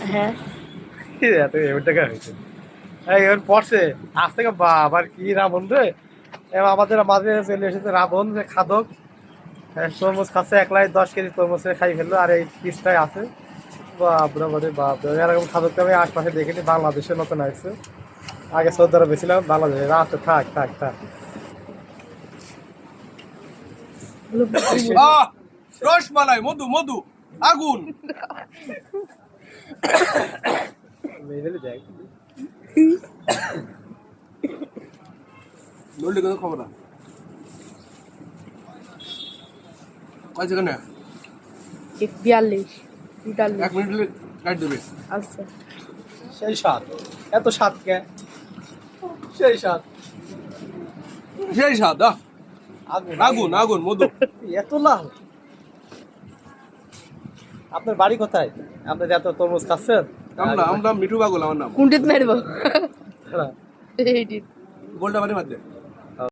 হ্যাঁ এত এবার টাকা হয়েছে এবার পড়ছে আজ থেকে আবার কি রাবণ রে এবার আমাদের মাঝে চলে এসেছে রাবণ যে খাদক তরমুজ খাচ্ছে 1 লাখ 10 কেজি তরমুজ খাই ফেললো আর এই পিসটাই আছে বাপরে বাপরে বাপরে এরকম খাদকটা আমি আশপাশে দেখিনি বাংলাদেশে নতুন আসছে আগে সৌদি আরবে ছিলাম বাংলাদেশে আছে থাক থাক থাক রসমালাই মধু মধু আগুন মেয়েদের দেখ নইলে কোনো খবর না কয় সেকেন্ডে 42 1 মিনিট কাট দেবে আচ্ছা সেই স্বাদ এত স্বাদ কে সেই স্বাদ সেই স্বাদ আগুন আগুন মধু এত লাল আপনার বাড়ি কোথায় আপনি যে এত তরমুজ খাচ্ছেন আমরা মিঠু পাগল আমার নাম কোনটিত মারবো হ্যাঁ। এইটি গোলটা বাড়ি মারতে